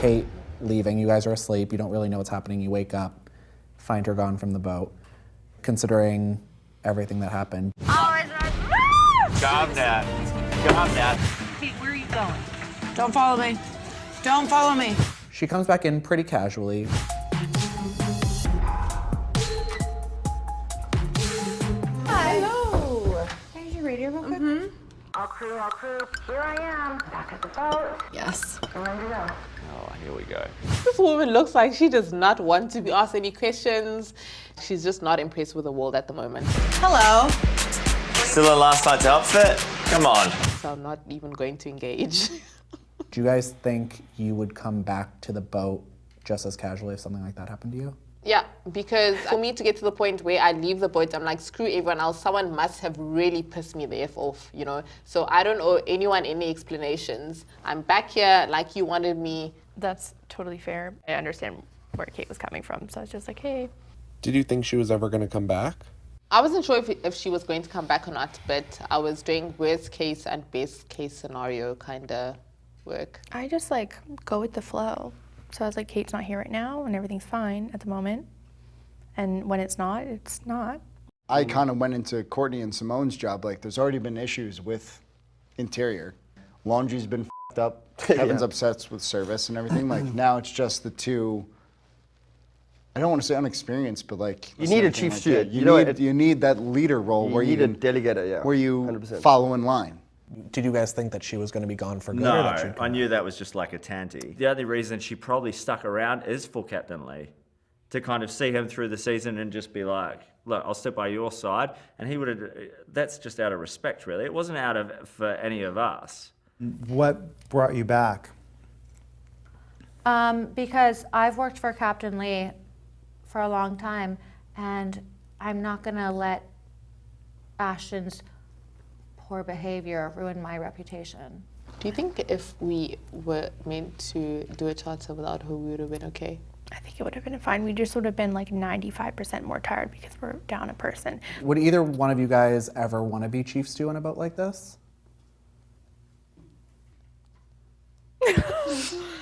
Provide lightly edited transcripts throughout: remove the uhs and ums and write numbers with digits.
Kate leaving. You guys are asleep. You don't really know what's happening. You wake up, find her gone from the boat. Considering everything that happened. Calm down. Calm down. Kate, where are you going? Don't follow me. Don't follow me. She comes back in pretty casually. Hi. Hello. Here's your radio real quick. Mm-hmm. All crew, here I am, back at the boat. Yes. Ready to go. Oh, here we go. This woman looks like she does not want to be asked any questions. She's just not impressed with the world at the moment. Hello. Still in last night's outfit? Come on. So I'm not even going to engage. Do you guys think you would come back to the boat just as casually if something like that happened to you? Yeah, because for me to get to the point where I leave the boat, I'm like, screw everyone else. Someone must have really pissed me the F off, you know? So I don't owe anyone any explanations. I'm back here like you wanted me. That's totally fair. I understand where Kate was coming from, so it's just like, hey. Did you think she was ever going to come back? I wasn't sure if she was going to come back or not, but I was doing worst case and best case scenario kind of work. I just like go with the flow. So I was like, Kate's not here right now and everything's fine at the moment. And when it's not, it's not. I kind of went into Courtney and Simone's job, like there's already been issues with interior. Laundry's been f***ed up, Kevin's upset with service and everything. Like now it's just the two, I don't want to say unexperienced, but like you need a chief steward. You need that leader role where you need a delegator, yeah. Where you 100%. follow in line. Did you guys think that she was going to be gone for good? Or that No, I knew that was just like a tanty. The only reason she probably stuck around is for Captain Lee, to kind of see him through the season and just be like, look, I'll step by your side. And he would have, that's just out of respect, really. It wasn't out of, for any of us. What brought you back? Because I've worked for Captain Lee for a long time, and I'm not gonna let Ashton's poor behavior ruin my reputation. Do you think if we were meant to do a charter without her, we would have been okay? I think it would have been fine. We just would have been like 95% more tired because we're down a person. Would either one of you guys ever want to be chief stew in a boat like this?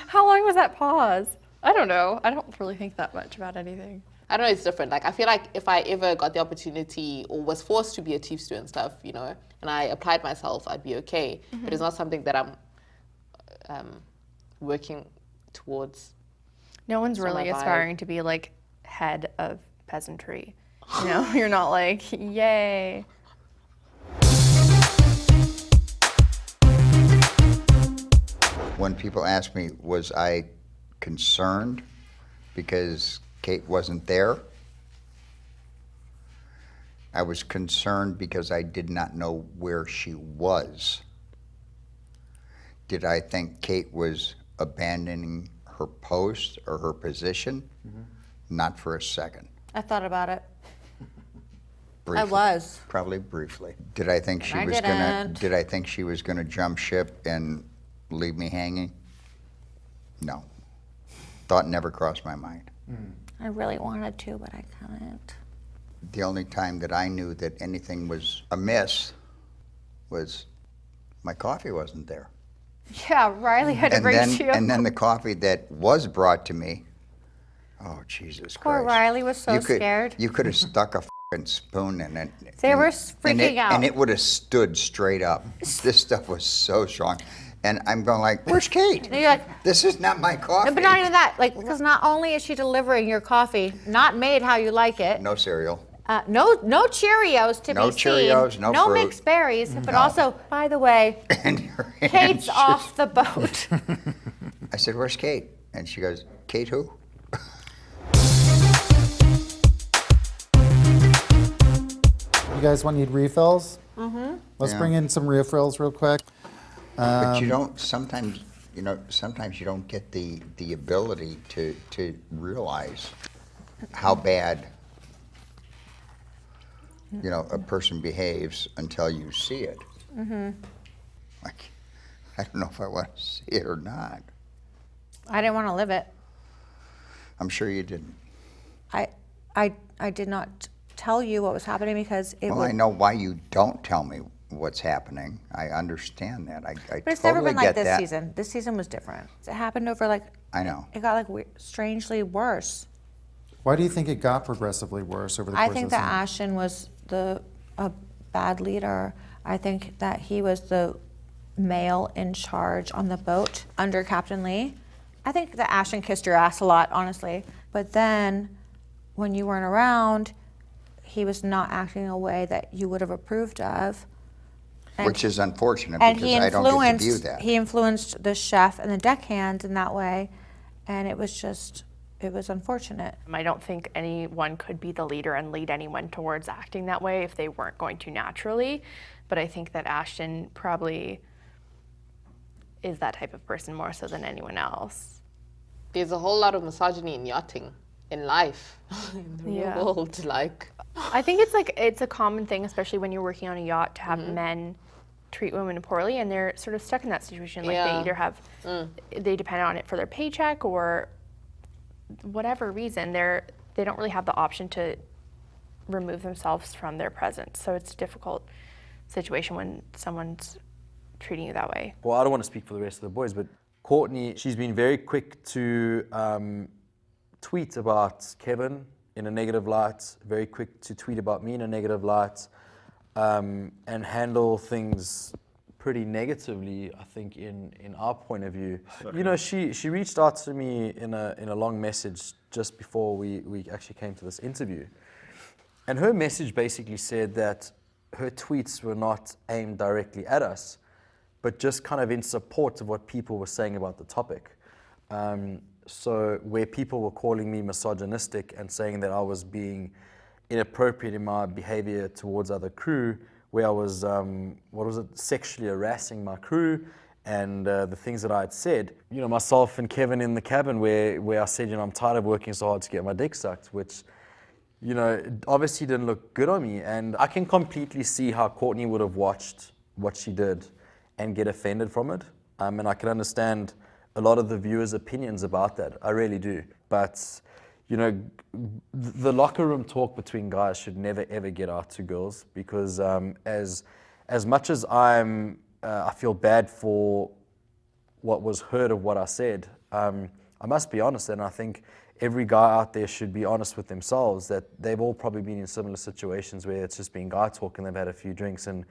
How long was that pause? I don't know. I don't really think that much about anything. I don't know, it's different. Like, I feel like if I ever got the opportunity or was forced to be a chief stew and stuff, you know, and I applied myself, I'd be okay. But it's not something that I'm working towards. No one's really aspiring to be like head of peasantry. You know, you're not like, yay. When people ask me, was I concerned because Kate wasn't there? I was concerned because I did not know where she was. Did I think Kate was abandoning her post or her position? Not for a second. I thought about it. Briefly. I was. Probably briefly. Did I think she I was gonna? didn't. Did I think she was gonna jump ship and leave me hanging? No. Thought never crossed my mind. I really wanted to, but I couldn't. The only time that I knew that anything was amiss was my coffee wasn't there. Yeah, Riley had to bring you. And then the coffee that was brought to me, oh, Jesus Poor Christ. Riley was so scared. You could have stuck a fucking spoon in it. They were freaking out. And it would have stood straight up. This stuff was so strong. And I'm going like, where's Kate? And you're like, this is not my coffee. no, but not even that. Like, because not only is she delivering your coffee, not made how you like it. No cereal. No Cheerios to No be seen. Cheerios, no fruit. Mixed berries. But also, by the way, Kate's off the boat. I said, where's Kate? And she goes, Kate who? You guys want need refills? Let's Yeah. bring in some refills real quick. But you don't, sometimes you don't get the ability to realize how bad, a person behaves until you see it. Like, I don't know if I want to see it or not. I didn't want to live it. I'm sure you didn't. I did not tell you what was happening because it Well, was. I know why you don't tell me what's happening. I understand that. I But it's totally never been like get this that. season. This season was different. It happened over like, I know. it got like strangely worse. Why do you think it got progressively worse over the course I think of the that season? Ashton was a bad leader. I think that he was the male in charge on the boat under Captain Lee. I think that Ashton kissed your ass a lot, honestly. But then when you weren't around, he was not acting in a way that you would have approved of. And Which is unfortunate and because I don't get to view that. He influenced the chef and the deckhand in that way, and it was unfortunate. I don't think anyone could be the leader and lead anyone towards acting that way if they weren't going to naturally. But I think that Ashton probably is that type of person more so than anyone else. There's a whole lot of misogyny in yachting, in life, in the real world. Like, I think it's a common thing, especially when you're working on a yacht, to have men treat women poorly, and they're sort of stuck in that situation. Like they either have, they depend on it for their paycheck or whatever reason. They don't really have the option to remove themselves from their presence. So it's a difficult situation when someone's treating you that way. Well, I don't want to speak for the rest of the boys, but Courtney, she's been very quick to tweet about Kevin in a negative light, very quick to tweet about me in a negative light, and handle things pretty negatively, I think, in our point of view. You know, she reached out to me in a long message just before we actually came to this interview. And her message basically said that her tweets were not aimed directly at us, but just kind of in support of what people were saying about the topic. So where people were calling me misogynistic and saying that I was being inappropriate in my behavior towards other crew, where I was, sexually harassing my crew, and the things that I had said, you know, myself and Kevin in the cabin where I said, you know, I'm tired of working so hard to get my dick sucked, which, you know, obviously didn't look good on me. And I can completely see how Courtney would have watched what she did and get offended from it. And I can understand a lot of the viewers' opinions about that. I really do. But, you know, the locker room talk between guys should never, ever get out to girls, because as much as I feel bad for what was heard of what I said, I must be honest, and I think every guy out there should be honest with themselves that they've all probably been in similar situations where it's just been guy talk and they've had a few drinks, and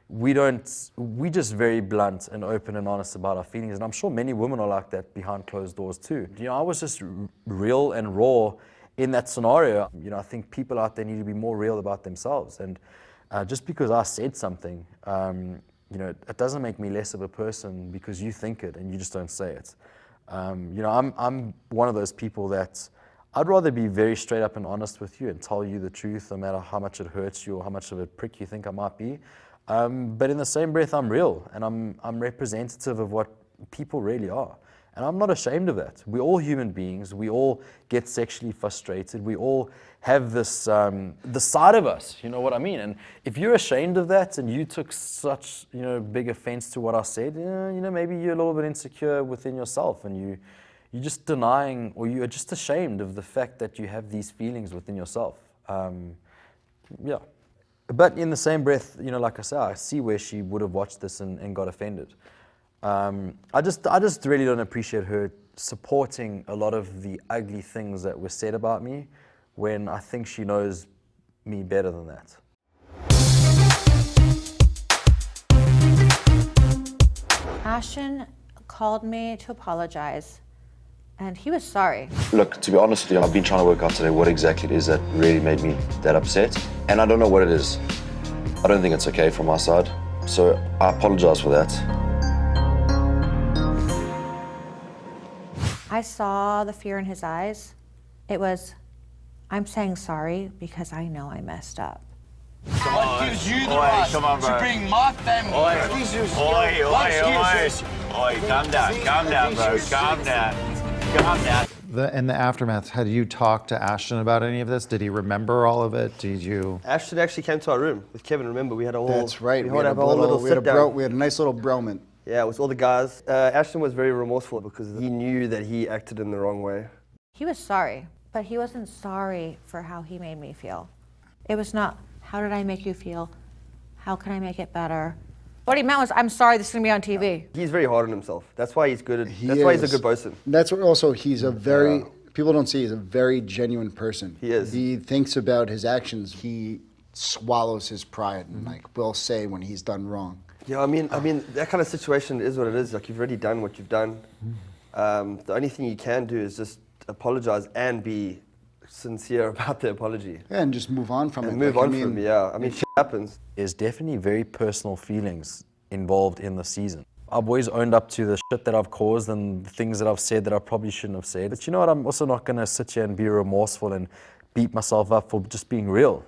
we just very blunt and open and honest about our feelings, and I'm sure many women are like that behind closed doors too. You know, I was just real and raw in that scenario. You know, I think people out there need to be more real about themselves, and just because I said something, you know, it doesn't make me less of a person because you think it and you just don't say it. You know, I'm one of those people that I'd rather be very straight up and honest with you and tell you the truth, no matter how much it hurts you or how much of a prick you think I might be. But in the same breath, I'm real, and I'm representative of what people really are. And I'm not ashamed of that. We're all human beings. We all get sexually frustrated. We all have this, the side of us, you know what I mean? And if you're ashamed of that and you took such, you know, big offense to what I said, you know, maybe you're a little bit insecure within yourself, and you're just denying, or you're just ashamed of the fact that you have these feelings within yourself. Yeah. But in the same breath, you know, like I said, I see where she would have watched this and got offended. I just really don't appreciate her supporting a lot of the ugly things that were said about me when I think she knows me better than that. Ashton called me to apologize, and he was sorry. Look, to be honest with you, I've been trying to work out today what exactly it is that really made me that upset, and I don't know what it is. I don't think it's okay from my side, so I apologize for that. I saw the fear in his eyes. It was, I'm saying sorry because I know I messed up. What gives you the right to bring my family? Oi, calm down, bro, calm down. In the aftermath, had you talked to Ashton about any of this? Did he remember all of it? Did you? Ashton actually came to our room with Kevin, remember? We had a whole... That's right. We had a nice little broment. Yeah, with all the guys. Ashton was very remorseful because he knew that he acted in the wrong way. He was sorry, but he wasn't sorry for how he made me feel. It was not, how did I make you feel? how can I make it better? What he meant was, I'm sorry, this is gonna be on TV. He's very hard on himself. That's why he's good at, that's why he's a good bosun. That's what also he's a very, people don't see he's a very genuine person. He is. He thinks about his actions. He swallows his pride and like will say when he's done wrong. Yeah, I mean, that kind of situation is what it is. Like, you've already done what you've done. The only thing you can do is just apologize and be sincere about the apology. Yeah, and just move on from it. And move on from it, yeah. I mean, shit happens. There's definitely very personal feelings involved in the season. I've always owned up to the shit that I've caused and the things that I've said that I probably shouldn't have said. But you know what? I'm also not going to sit here and be remorseful and beat myself up for just being real.